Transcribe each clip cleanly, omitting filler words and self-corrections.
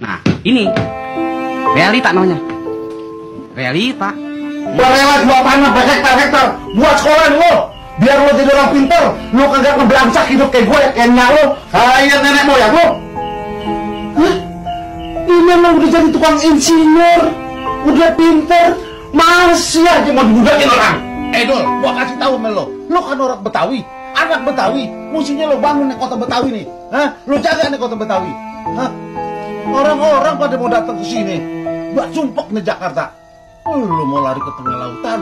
Nah, ini realita namanya. Realita. Gua lewat gua tanah berhektar-hektar buat sekolah lo. Biar lo jadi orang pintar, lo kagak ngebelangsak hidup kayak gue, kayak nyak lo, kayak nenek moyang lo. Hah? Ini lo udah jadi tukang insinyur, udah pintar, masih aja mau dibudakin orang. Dul, gua kasih tahu sama lo kan orang Betawi, anak Betawi, mestinya lo bangun nih kota Betawi nih, hah? Lo jaga nih kota Betawi, hah? Orang-orang pada mau datang ke sini, buat sumpek nih Jakarta. Lo mau lari ke tengah lautan.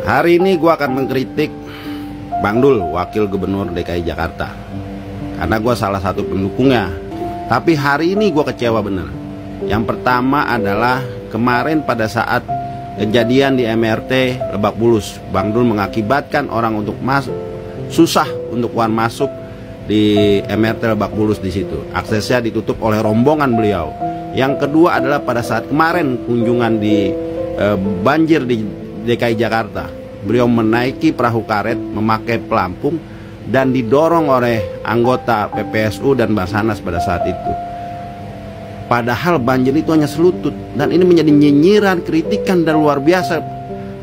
Hari ini gue akan mengkritik Bang Dul, Wakil Gubernur DKI Jakarta, karena gue salah satu pendukungnya. Tapi hari ini gue kecewa bener. Yang pertama adalah kemarin pada saat kejadian di MRT Lebak Bulus, Bang Dul mengakibatkan orang untuk susah untuk masuk di MRT Lebak Bulus di situ. Aksesnya ditutup oleh rombongan beliau. Yang kedua adalah pada saat kemarin kunjungan di banjir di DKI Jakarta, beliau menaiki perahu karet memakai pelampung dan didorong oleh anggota PPSU dan Basarnas pada saat itu. Padahal banjir itu hanya selutut, dan ini menjadi nyinyiran, kritikan dan luar biasa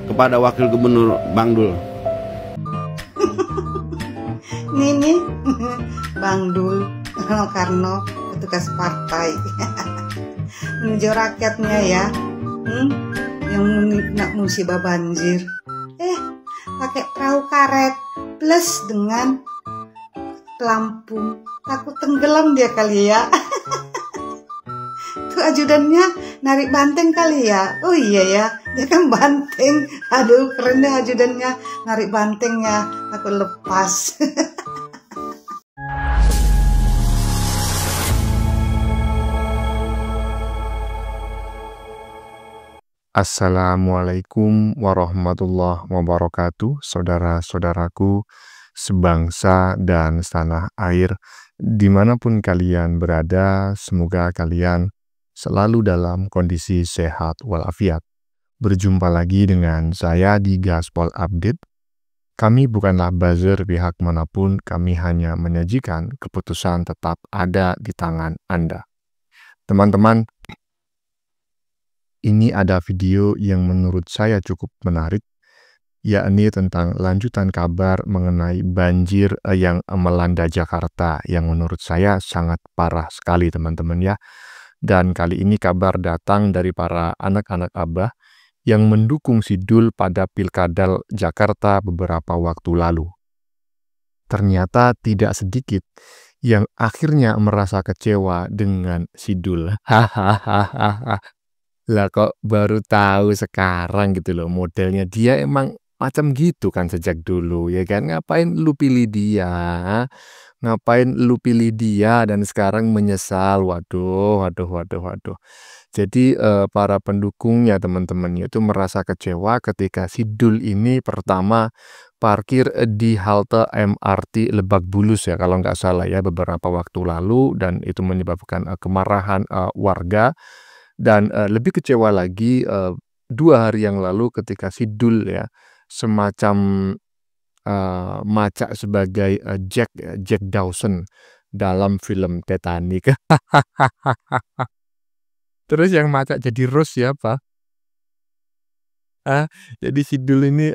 kepada Wakil Gubernur Bang Dul. Nih Bang Dul Karno, petugas partai meninjau rakyatnya ya, yang nak musibah banjir, pakai perahu karet plus dengan pelampung, takut tenggelam dia kali ya. Tuh ajudannya narik banteng kali ya. Oh iya ya, dia kan banteng. Aduh keren deh ajudannya, narik bantengnya, takut lepas. Assalamualaikum warahmatullahi wabarakatuh, saudara-saudaraku sebangsa dan setanah air, dimanapun kalian berada, semoga kalian selalu dalam kondisi sehat walafiat. Berjumpa lagi dengan saya di Gaspol Update. Kami bukanlah buzzer pihak manapun, kami hanya menyajikan keputusan tetap ada di tangan Anda. Teman-teman, ini ada video yang menurut saya cukup menarik, yakni tentang lanjutan kabar mengenai banjir yang melanda Jakarta, yang menurut saya sangat parah sekali teman-teman ya. Dan kali ini kabar datang dari para anak-anak Abah yang mendukung si Dul pada Pilkada Jakarta beberapa waktu lalu. Ternyata tidak sedikit yang akhirnya merasa kecewa dengan si Dul. Hahaha. Lah kok baru tahu sekarang gitu loh, modelnya dia emang macam gitu kan sejak dulu ya kan. Ngapain lu pilih dia? Ngapain lu pilih dia dan sekarang menyesal? Waduh. Jadi para pendukungnya teman-teman itu merasa kecewa ketika si Dul ini pertama parkir di halte MRT Lebak Bulus ya kalau nggak salah ya beberapa waktu lalu, dan itu menyebabkan kemarahan warga. Dan lebih kecewa lagi 2 hari yang lalu ketika si Dul ya semacam macak sebagai Jack Dawson dalam film Titanic. Terus yang macak jadi Rose siapa? Jadi si Dul ini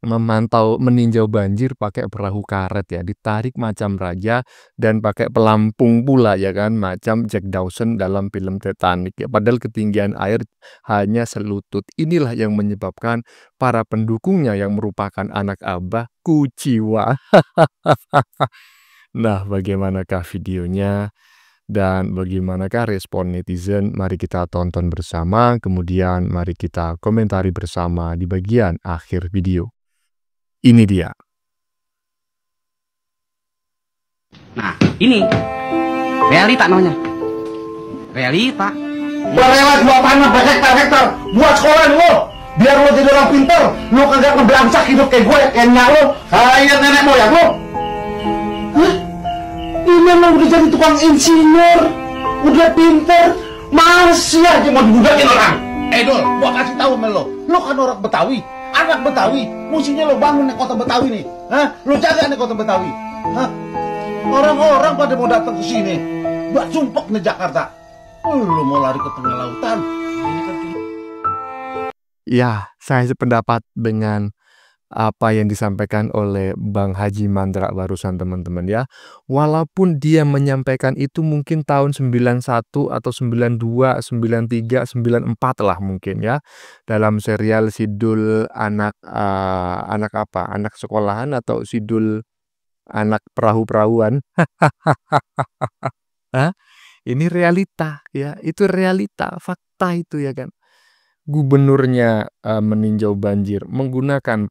meninjau banjir pakai perahu karet ya, ditarik macam raja dan pakai pelampung pula ya kan, macam Jack Dawson dalam film Titanic ya. Padahal ketinggian air hanya selutut. Inilah yang menyebabkan para pendukungnya yang merupakan anak Abah kuciwa. Nah, bagaimanakah videonya dan bagaimanakah respon netizen? Mari kita tonton bersama, kemudian mari kita komentari bersama di bagian akhir video. Ini dia. Nah, ini realita namanya. Realita. Gua lewat gua tanah berhektar-hektar buat sekolah lo. Biar lo jadi orang pintar, lo kagak ngebelangsak hidup kayak gue, kayak nyak lo, kayak nenek moyang lo. Hah? Ini lo udah jadi tukang insinyur, udah pintar, Masih aja mau dibudakin orang. Dul, gua kasih tahu sama lo kan orang Betawi, anak Betawi, mestinya lo bangun nih kota Betawi nih, lo jaga nih kota Betawi, orang-orang pada mau datang ke sini, buat sumpek nih Jakarta, lo mau lari ke tengah lautan. Ya, saya sependapat dengan apa yang disampaikan oleh Bang Haji Mandra barusan teman-teman ya. Walaupun dia menyampaikan itu mungkin tahun 91 atau 92, 93, 94 lah mungkin ya. Dalam serial Sidul anak anak sekolahan atau Sidul anak perahu-perahuan. Hah? Ini realita ya, itu realita, fakta itu ya kan. Gubernurnya meninjau banjir menggunakan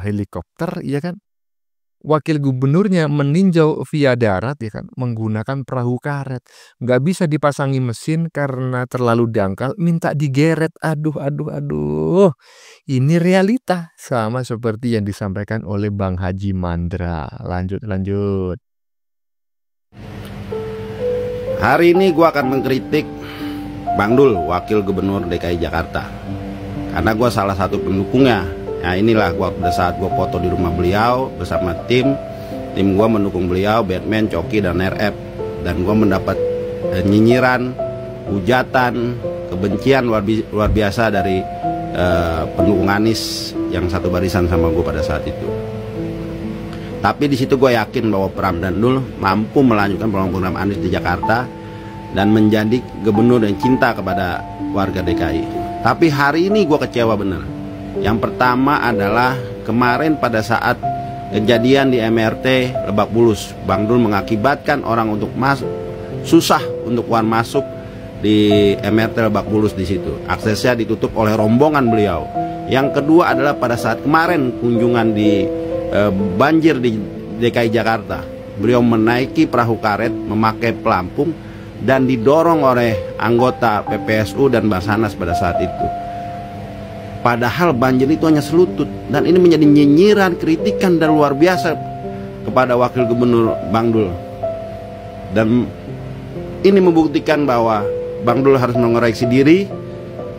helikopter ya kan, wakil gubernurnya meninjau via darat ya kan, menggunakan perahu karet, nggak bisa dipasangi mesin karena terlalu dangkal, minta digeret. Aduh, ini realita sama seperti yang disampaikan oleh Bang Haji Mandra. Lanjut. Hari ini gue akan mengkritik Bang Dul, wakil gubernur DKI Jakarta, karena gue salah satu pendukungnya. Nah inilah pada saat gue foto di rumah beliau bersama tim gue mendukung beliau, Batman, Coki, dan RF. Dan gue mendapat nyinyiran, hujatan, kebencian luar biasa dari pendukung Anies yang satu barisan sama gue pada saat itu. Tapi di situ gue yakin bahwa Pram dan Dul mampu melanjutkan program Anies di Jakarta dan menjadi gubernur yang cinta kepada warga DKI. Tapi hari ini gue kecewa bener. Yang pertama adalah kemarin pada saat kejadian di MRT Lebak Bulus, Bang Dul mengakibatkan orang untuk susah untuk keluar masuk di MRT Lebak Bulus di situ. Aksesnya ditutup oleh rombongan beliau. Yang kedua adalah pada saat kemarin kunjungan di banjir di DKI Jakarta, beliau menaiki perahu karet memakai pelampung dan didorong oleh anggota PPSU dan Basarnas pada saat itu. Padahal banjir itu hanya selutut, dan ini menjadi nyinyiran, kritikan dan luar biasa kepada wakil gubernur Bang Dul. Dan ini membuktikan bahwa Bang Dul harus mengoreksi diri.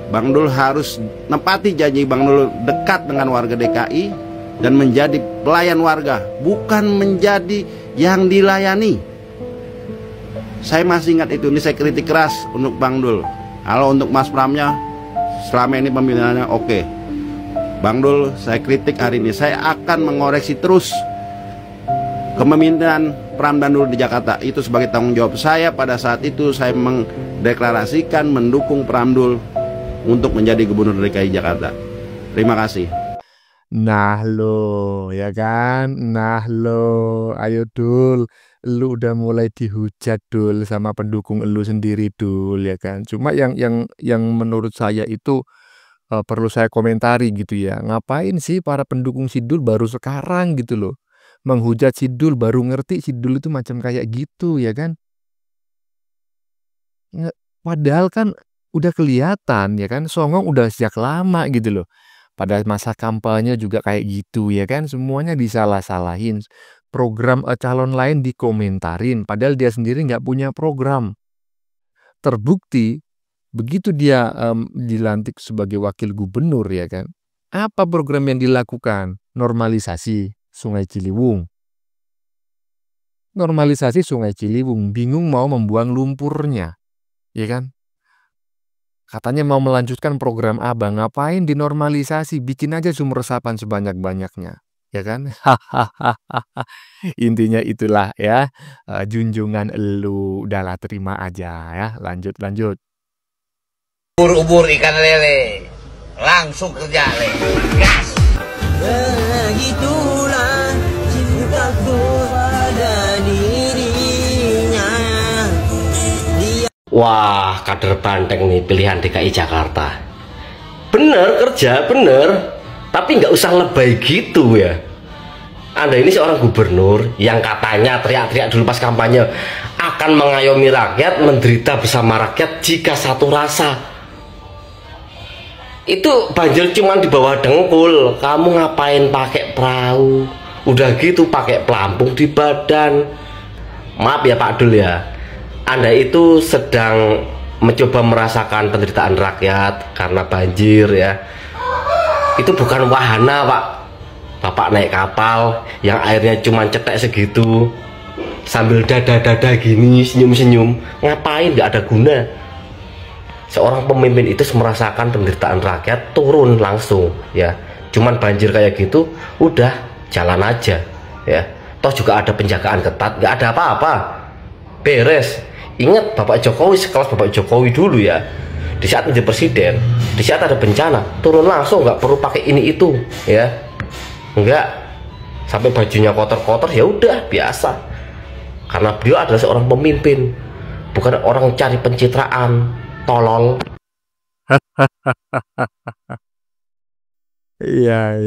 Bang Dul harus nepati janji Bang Dul dekat dengan warga DKI dan menjadi pelayan warga, bukan menjadi yang dilayani. Saya masih ingat itu, ini saya kritik keras untuk Bang Dul. Kalau untuk Mas Pramnya, selama ini pembinaannya oke. Bang Dul, saya kritik hari ini. Saya akan mengoreksi terus kepemimpinan Pram dan Dul di Jakarta. Itu sebagai tanggung jawab saya. Pada saat itu saya mendeklarasikan mendukung Pram Dul untuk menjadi gubernur DKI Jakarta. Terima kasih. Nah lo, ya kan? Nah lo, ayo Dul. Lu udah mulai dihujat Dul sama pendukung lu sendiri Dul ya kan. Cuma yang menurut saya itu perlu saya komentari gitu ya. Ngapain sih para pendukung si Dul baru sekarang gitu loh menghujat si Dul, baru ngerti si Dul itu macam kayak gitu ya kan. Padahal kan udah kelihatan ya kan, songong udah sejak lama gitu loh. Pada masa kampanye juga kayak gitu ya kan, semuanya disalah-salahin. Program calon lain dikomentarin, padahal dia sendiri nggak punya program. Terbukti, begitu dia dilantik sebagai wakil gubernur ya kan, apa program yang dilakukan? Normalisasi Sungai Ciliwung. Normalisasi Sungai Ciliwung, bingung mau membuang lumpurnya, ya kan? Katanya mau melanjutkan program Abang, ngapain dinormalisasi? Bikin aja sumur resapan sebanyak-banyaknya. Ya kan? Intinya itulah ya, junjungan elu, udahlah terima aja ya. Lanjut. Ubur-ubur ikan lele, langsung kerja le, gas. Begitulah cintaku pada dirinya. Wah, kader Banteng nih pilihan DKI Jakarta. Bener kerja, bener. Tapi nggak usah lebay gitu ya. Anda ini seorang gubernur yang katanya teriak-teriak dulu pas kampanye akan mengayomi rakyat, menderita bersama rakyat jika satu rasa. Itu banjir cuman di bawah dengkul, kamu ngapain pakai perahu? Udah gitu pakai pelampung di badan. Maaf ya Pak Dul ya, Anda itu sedang mencoba merasakan penderitaan rakyat karena banjir ya. Itu bukan wahana, Pak. Bapak naik kapal yang airnya cuma cetek segitu sambil dada-dada gini, senyum-senyum, ngapain? Nggak ada guna. Seorang pemimpin itu merasakan penderitaan rakyat, turun langsung ya. Cuman banjir kayak gitu, udah jalan aja ya. Toh juga ada penjagaan ketat, nggak ada apa-apa, beres. Ingat Bapak Jokowi, sekelas Bapak Jokowi dulu ya, di saat menjadi presiden, di saat ada bencana, turun langsung, nggak perlu pakai ini itu ya. Enggak sampai bajunya kotor-kotor, ya udah biasa, karena beliau adalah seorang pemimpin, bukan orang cari pencitraan, tolol. Iya.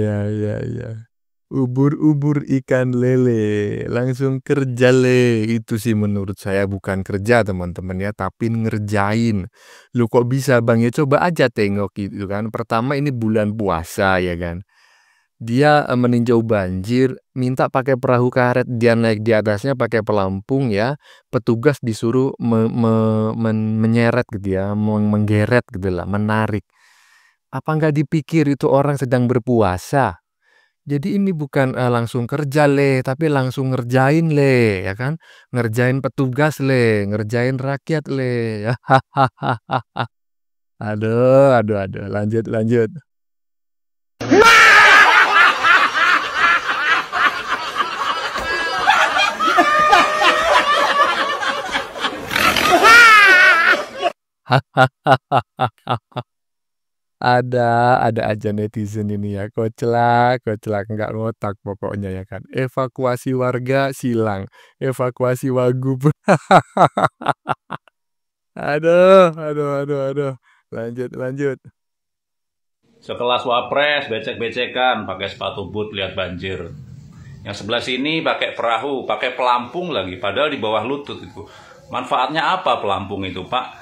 Ubur-ubur ikan lele, langsung kerja le. Itu sih menurut saya bukan kerja teman-teman ya, tapi ngerjain. Lu kok bisa bang ya, coba aja tengok gitu kan. Pertama ini bulan puasa ya kan. Dia meninjau banjir, minta pakai perahu karet, dia naik di atasnya pakai pelampung ya. Petugas disuruh menyeret gitu ya, menggeret gitu lah, menarik. Apa nggak dipikir itu orang sedang berpuasa? Jadi ini bukan langsung kerja le, tapi langsung ngerjain le, ya kan? Ngerjain petugas le, ngerjain rakyat le. Aduh, lanjut. Ada aja netizen ini ya, koclak, nggak ngotak pokoknya ya kan. Evakuasi warga silang, evakuasi wagub. Aduh. Lanjut. Sekelas wapres becek-becekan pakai sepatu boot lihat banjir. Yang sebelah sini pakai perahu, pakai pelampung lagi, padahal di bawah lutut itu. Manfaatnya apa pelampung itu, Pak?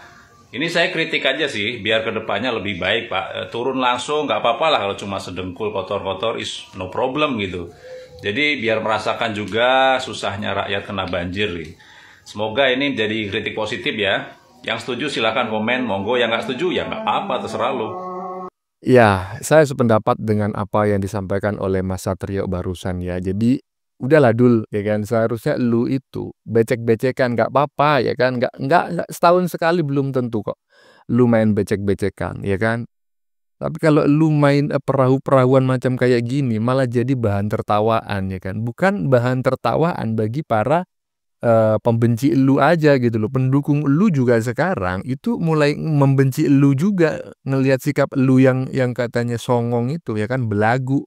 Ini saya kritik aja sih, biar kedepannya lebih baik, Pak. Turun langsung, nggak apa-apa lah kalau cuma sedengkul kotor-kotor, is no problem gitu. Jadi biar merasakan juga susahnya rakyat kena banjir nih. Semoga ini menjadi kritik positif ya. Yang setuju silahkan komen, monggo. Yang nggak setuju ya nggak apa-apa, terserah lo. Ya, saya sependapat dengan apa yang disampaikan oleh Mas Satrio barusan ya. Jadi udahlah Dul, ya kan, seharusnya lu itu becek-becekan nggak apa-apa ya kan, nggak setahun sekali belum tentu kok lu main becek-becekan ya kan. Tapi kalau lu main perahu-perahuan macam kayak gini malah jadi bahan tertawaan ya kan, bukan bahan tertawaan bagi para pembenci lu aja gitu loh. Pendukung lu juga sekarang itu mulai membenci lu juga, ngelihat sikap lu yang katanya songong itu ya kan, belagu.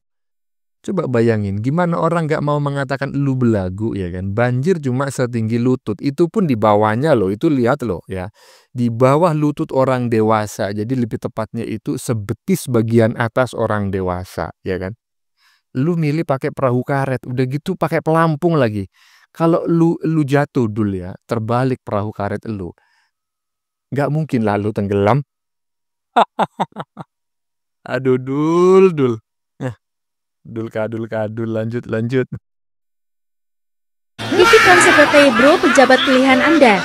Coba bayangin, gimana orang nggak mau mengatakan lu belagu ya kan? Banjir cuma setinggi lutut, itu pun di bawahnya loh, itu lihat loh ya. Di bawah lutut orang dewasa, jadi lebih tepatnya itu sebetis bagian atas orang dewasa, ya kan? Lu milih pakai perahu karet, udah gitu pakai pelampung lagi. Kalau lu jatuh dulu ya, terbalik perahu karet lu, nggak mungkin lah lu tenggelam. Aduh Dul. Dul kadul, lanjut. Isi konsep bro, pejabat pilihan Anda.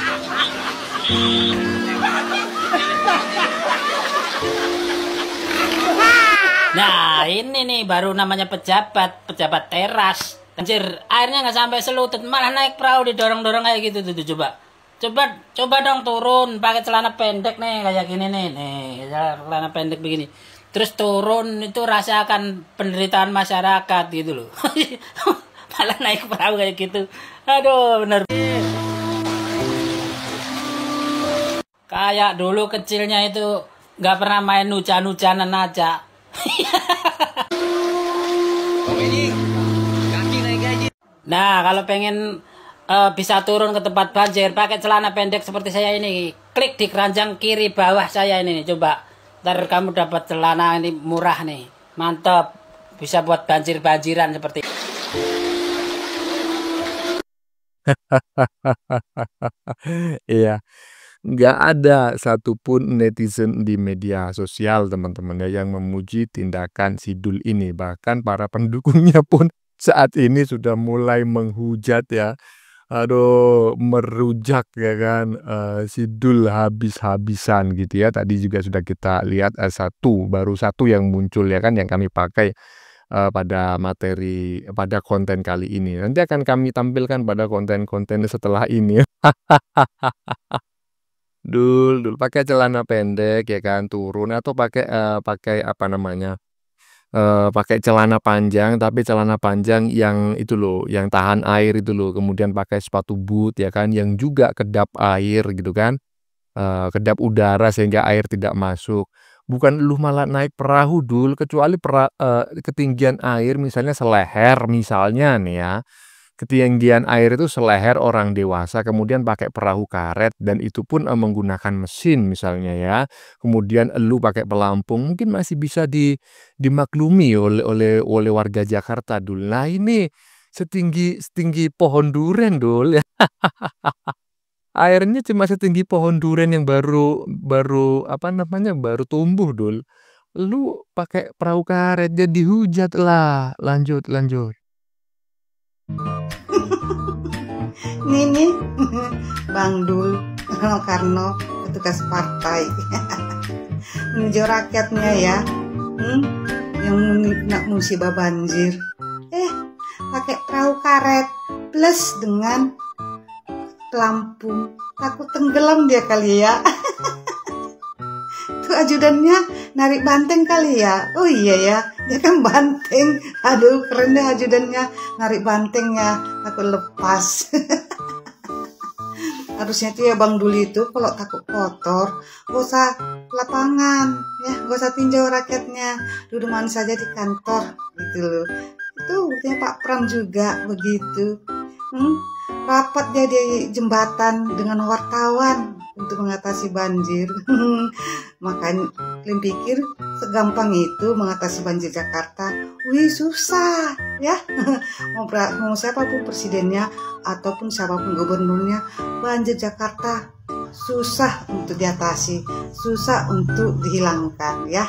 Nah ini nih baru namanya pejabat teras. Anjir, airnya nggak sampai selutut, malah naik perahu didorong-dorong kayak gitu tuh. Coba dong turun pakai celana pendek nih kayak gini nih celana pendek begini. Terus turun itu rasakan penderitaan masyarakat gitu loh. Malah naik perahu kayak gitu. Aduh, bener. Kayak dulu kecilnya itu nggak pernah main hujan-hujanan aja. Nah, kalau pengen bisa turun ke tempat banjir pakai celana pendek seperti saya ini, klik di keranjang kiri bawah saya ini nih, coba. Ntar kamu dapat celana ini murah nih, mantap, bisa buat banjir-banjiran seperti. Iya, nggak ada satupun netizen di media sosial teman-teman ya yang memuji tindakan si Dul ini. Bahkan para pendukungnya pun saat ini sudah mulai menghujat ya, Aduh, merujak ya kan, Sidul habis-habisan gitu ya. Tadi juga sudah kita lihat, baru satu yang muncul ya kan, yang kami pakai pada konten kali ini. Nanti akan kami tampilkan pada konten-konten setelah ini. Dul pakai celana pendek ya kan, turun atau pakai apa namanya, pakai celana panjang, tapi celana panjang yang itu loh, yang tahan air itu loh, kemudian pakai sepatu boot ya kan, yang juga kedap air gitu kan, kedap udara sehingga air tidak masuk. Bukan lu malah naik perahu Dul, kecuali ketinggian air misalnya seleher misalnya nih ya. Ketinggian air itu seleher orang dewasa, kemudian pakai perahu karet dan itu pun menggunakan mesin misalnya ya. Kemudian elu pakai pelampung, mungkin masih bisa dimaklumi oleh warga Jakarta Dul. Nah ini setinggi pohon duren Dul ya. Airnya cuma setinggi pohon duren yang baru apa namanya, baru tumbuh Dul. Lu pakai perahu karet jadi hujat lah. Lanjut. Nih, Bang Dul, Karno, petugas partai. Meninjau rakyatnya ya, yang nak musibah banjir. Pakai perahu karet plus dengan pelampung, takut tenggelam dia kali ya. Tuh ajudannya narik banteng kali ya. Oh iya ya, dia kan banteng. Aduh keren deh ajudannya narik bantengnya, takut lepas. Harusnya tuh ya Bang Dul itu kalau takut kotor gak usah lapangan ya, gak usah tinjau rakyatnya, duduk manis saja di kantor gitu loh. Itu buktinya Pak Pram juga begitu. Rapat dia di jembatan dengan wartawan untuk mengatasi banjir. Makanya kalian pikir segampang itu mengatasi banjir Jakarta? Wih susah ya. Mau siapapun presidennya ataupun siapapun gubernurnya, banjir Jakarta susah untuk diatasi, susah untuk dihilangkan ya.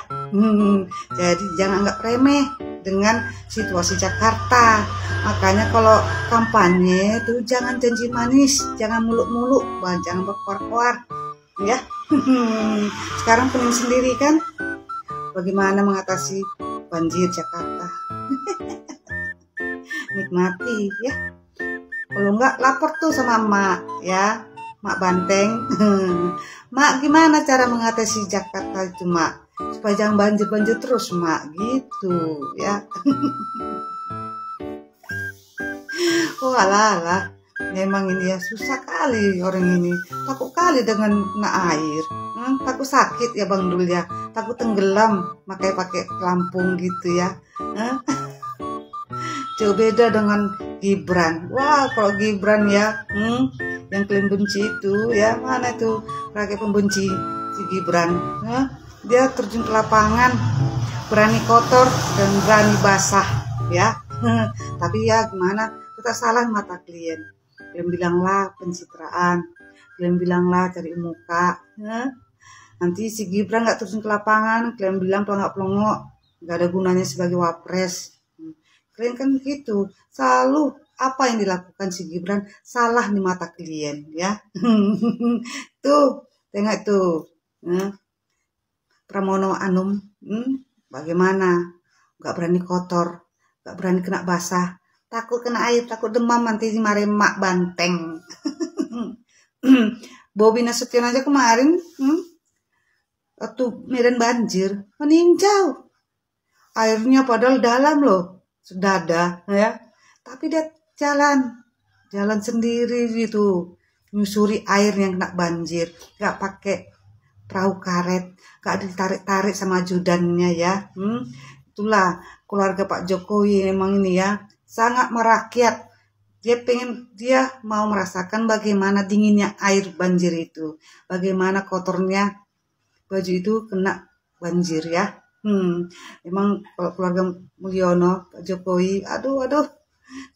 Jadi jangan anggap remeh dengan situasi Jakarta. Makanya kalau kampanye tuh jangan janji manis, jangan muluk-muluk, jangan berkoar-koar ya. Sekarang pening sendiri kan bagaimana mengatasi banjir Jakarta. Nikmati ya. Kalau enggak lapor tuh sama Mak ya, Mak Banteng. Mak gimana cara mengatasi Jakarta itu Mak, supaya jangan banjir-banjir terus Mak gitu ya. Oh alah, memang ini ya susah kali orang ini, takut kali dengan kena air, takut sakit ya Bang Dul ya, takut tenggelam, makanya pakai pelampung gitu ya. Jauh beda dengan Gibran. Wah kalau Gibran ya, yang kalian benci itu ya, mana itu rakyat pembenci si Gibran, dia terjun ke lapangan, berani kotor dan berani basah ya. Tapi ya gimana, kita salah mata klien. Kalian bilanglah pencitraan, kalian bilanglah cari muka. Nanti si Gibran nggak terjun ke lapangan, kalian bilang pelongok-pelongok, nggak ada gunanya sebagai wapres. Kalian kan gitu, selalu apa yang dilakukan si Gibran salah di mata klien ya. Tuh, tengok tuh, Pramono Anum, bagaimana? Nggak berani kotor, nggak berani kena basah, takut kena air, takut demam nanti dimarahin Mak Banteng. Bobi Nasution aja kemarin waktu Medan banjir meninjau airnya padahal dalam loh, sedada ya, tapi dia jalan sendiri gitu, nyusuri air yang kena banjir, nggak pakai perahu karet, nggak ditarik-tarik sama ajudannya ya. Itulah keluarga Pak Jokowi memang ini ya, sangat merakyat. Dia mau merasakan bagaimana dinginnya air banjir itu, bagaimana kotornya baju itu kena banjir ya. Emang kalau keluarga Mulyono, Pak Jokowi, aduh,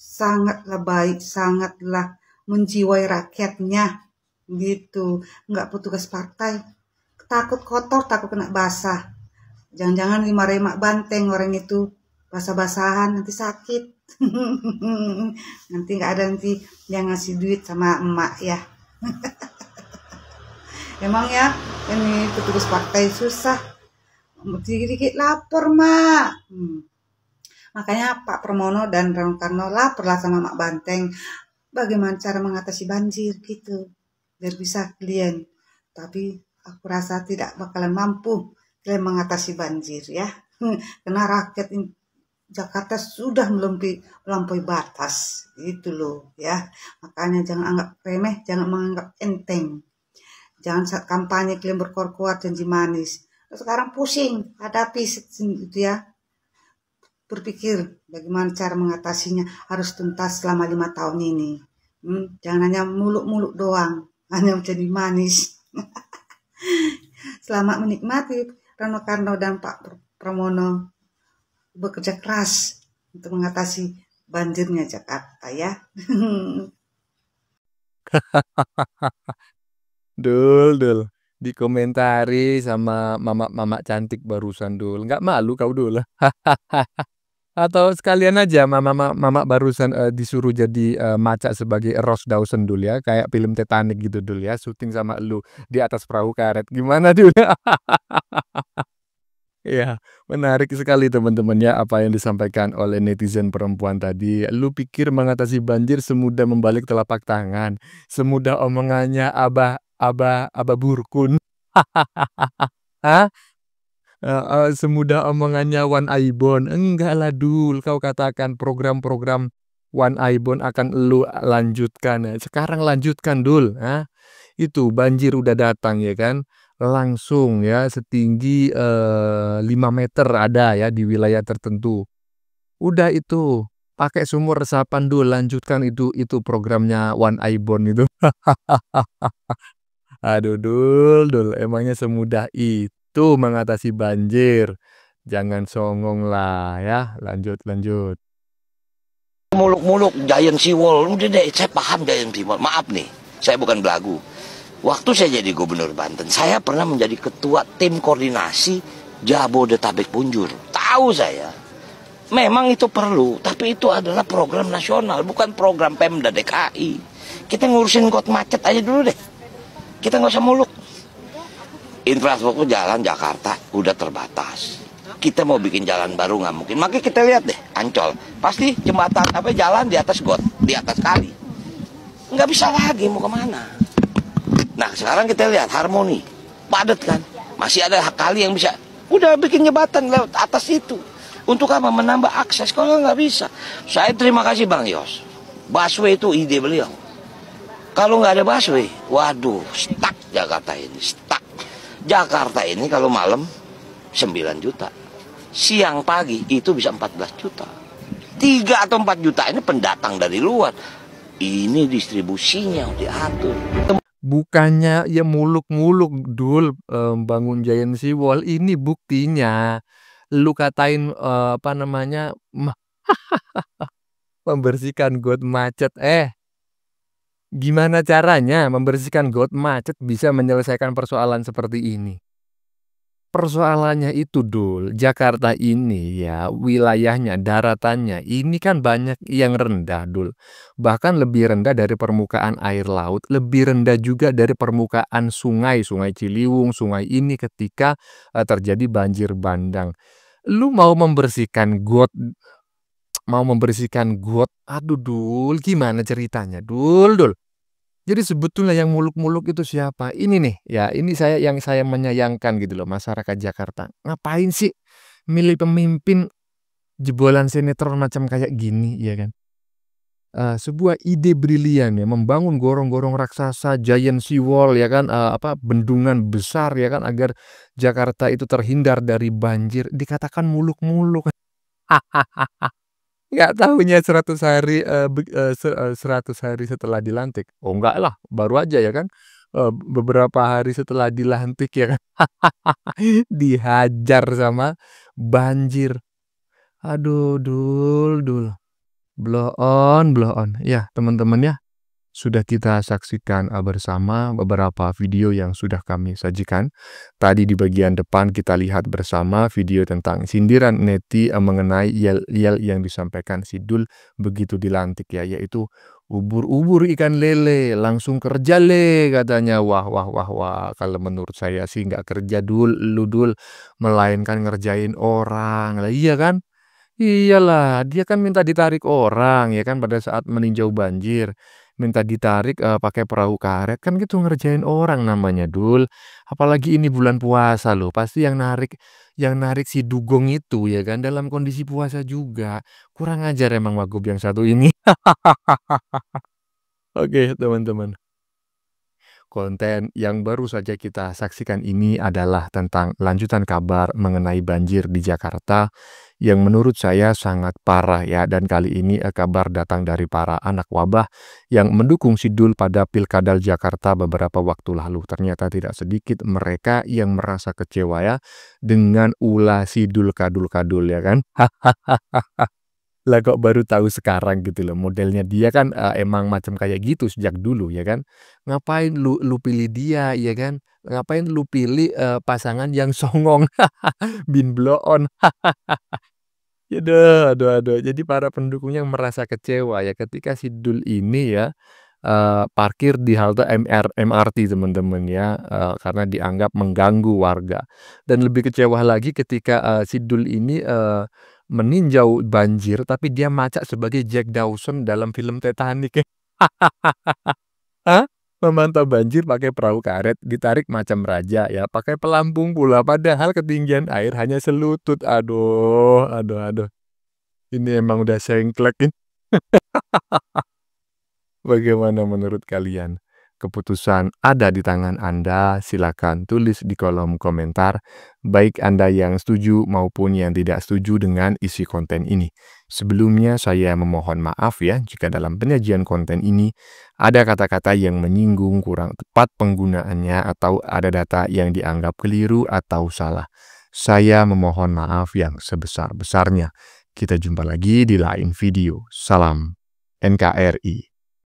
sangatlah baik, sangatlah menjiwai rakyatnya gitu. Nggak petugas partai, takut kotor, takut kena basah. Jangan-jangan dimarahin Mak Banteng orang itu basah-basahan nanti sakit. Nanti nggak ada nanti yang ngasih duit sama emak ya. Emang ya ini petugas partai susah, dikit-dikit lapor mak. Makanya Pak Pramono dan Rano Karno laporlah sama Mak Banteng bagaimana cara mengatasi banjir gitu biar bisa kalian. Tapi aku rasa tidak bakalan mampu kalian mengatasi banjir ya. Karena rakyat Jakarta sudah melampaui batas itu loh ya. Makanya jangan anggap remeh, jangan menganggap enteng. Jangan saat kampanye kalian berkuar-kuar janji manis. Sekarang pusing hadapi itu ya. Berpikir bagaimana cara mengatasinya harus tuntas selama 5 tahun ini. Jangan hanya muluk-muluk doang, hanya menjadi manis. Selamat menikmati Rano Karno dan Pak Pramono bekerja keras untuk mengatasi banjirnya Jakarta ya. Dul, dikomentari sama mama cantik barusan Dul. Nggak malu kau Dul? Atau sekalian aja mama barusan disuruh jadi maca sebagai Rose Dawson Dul ya, kayak film Titanic gitu Dul ya, syuting sama lu di atas perahu karet. Gimana Dul? Ya, menarik sekali teman-teman ya apa yang disampaikan oleh netizen perempuan tadi. Lu pikir mengatasi banjir semudah membalik telapak tangan, semudah omongannya Abah Burkun. Hah? Semudah omongannya One Aibon. Enggak lah Dul, kau katakan program-program One Aibon akan lu lanjutkan. Sekarang lanjutkan Dul. Itu banjir udah datang ya kan. Langsung ya setinggi 5 meter ada ya di wilayah tertentu. Udah itu pakai sumur resapan Dul, lanjutkan itu programnya One Aibon itu. Aduh Dul, emangnya semudah itu mengatasi banjir. Jangan songong lah ya. Lanjut. Muluk-muluk Giant Seawall, udah deh, saya paham Giant Seawall. Maaf nih, saya bukan belagu. Waktu saya jadi gubernur Banten, saya pernah menjadi ketua tim koordinasi Jabodetabek Punjur. Tahu saya, memang itu perlu, tapi itu adalah program nasional, bukan program Pemda DKI. Kita ngurusin got macet aja dulu deh. Kita nggak usah muluk. Infrastruktur jalan Jakarta udah terbatas. Kita mau bikin jalan baru nggak mungkin. Makanya kita lihat deh, Ancol. Pasti jembatan jalan di atas got, di atas kali. Nggak bisa lagi mau kemana. Nah sekarang kita lihat Harmoni. Padat kan. Masih ada kali yang bisa. Udah bikin jembatan lewat atas itu. Untuk apa? Menambah akses. Kalau nggak bisa. Saya terima kasih Bang Yos. Busway itu ide beliau. Kalau nggak ada busway, waduh, stuck Jakarta ini, stuck. Jakarta ini kalau malam 9 juta. Siang pagi itu bisa 14 juta. 3 atau 4 juta ini pendatang dari luar. Ini distribusinya diatur. Bukannya ya muluk-muluk Dul bangun Giant Seawall, ini buktinya. Lu katain membersihkan got macet. Gimana caranya membersihkan got macet bisa menyelesaikan persoalan seperti ini? Persoalannya itu Dul, Jakarta ini ya wilayahnya, daratannya ini kan banyak yang rendah Dul. Bahkan lebih rendah dari permukaan air laut, lebih rendah juga dari permukaan sungai Ciliwung, sungai ini ketika terjadi banjir bandang. Lu mau membersihkan got, aduh Dul, gimana ceritanya Dul? Jadi sebetulnya yang muluk-muluk itu siapa? Ini nih, ya ini saya menyayangkan gitu loh masyarakat Jakarta. Ngapain sih milih pemimpin jebolan sinetron macam kayak gini, ya kan? Sebuah ide brilian ya, membangun gorong-gorong raksasa, Giant Seawall ya kan, bendungan besar ya kan agar Jakarta itu terhindar dari banjir, dikatakan muluk-muluk. Nggak tahunya 100 hari 100 hari setelah dilantik. Oh enggak lah, baru aja ya kan. Beberapa hari setelah dilantik ya kan. Dihajar sama banjir. Aduh Dul. Blow on. Ya teman-teman ya. Sudah kita saksikan bersama beberapa video yang sudah kami sajikan. Tadi di bagian depan kita lihat bersama video tentang sindiran neti mengenai yel-yel yang disampaikan si Dul begitu dilantik ya, yaitu ubur-ubur ikan lele, langsung kerja le katanya. Wah, wah, wah, wah. Kalau menurut saya sih nggak kerja lu Dul, melainkan ngerjain orang. Lah iya kan? Iyalah, dia kan minta ditarik orang ya kan pada saat meninjau banjir. Minta ditarik pakai perahu karet kan gitu ngerjain orang namanya Dul. Apalagi ini bulan puasa loh. Pasti yang narik si dugong itu ya kan dalam kondisi puasa juga. Kurang ajar emang Wagub yang satu ini. Oke, teman-teman. Konten yang baru saja kita saksikan ini adalah tentang lanjutan kabar mengenai banjir di Jakarta yang menurut saya sangat parah ya, dan kali ini kabar datang dari para anak wabah yang mendukung si Dul pada Pilkada Jakarta beberapa waktu lalu. Ternyata tidak sedikit mereka yang merasa kecewa ya dengan ulah si Dul kadul-kadul ya kan. Lah kok baru tahu sekarang gitu loh, modelnya dia kan emang macam kayak gitu sejak dulu ya kan. Ngapain lu pilih dia ya kan? Ngapain lu pilih pasangan yang songong? Bin blow on. Aduh, aduh, aduh. Jadi para pendukungnya merasa kecewa ya ketika si Dul ini ya parkir di halte MRT teman-teman ya, karena dianggap mengganggu warga. Dan lebih kecewa lagi ketika si Dul ini meninjau banjir tapi dia macak sebagai Jack Dawson dalam film Titanic ya. Hah? Memantau banjir pakai perahu karet, ditarik macam raja ya, pakai pelampung pula padahal ketinggian air hanya selutut. Aduh, aduh, aduh. Ini emang udah sengklek ini. Bagaimana menurut kalian? Keputusan ada di tangan Anda, silakan tulis di kolom komentar, baik Anda yang setuju maupun yang tidak setuju dengan isi konten ini. Sebelumnya saya memohon maaf ya jika dalam penyajian konten ini ada kata-kata yang menyinggung, kurang tepat penggunaannya, atau ada data yang dianggap keliru atau salah. Saya memohon maaf yang sebesar-besarnya. Kita jumpa lagi di lain video. Salam NKRI.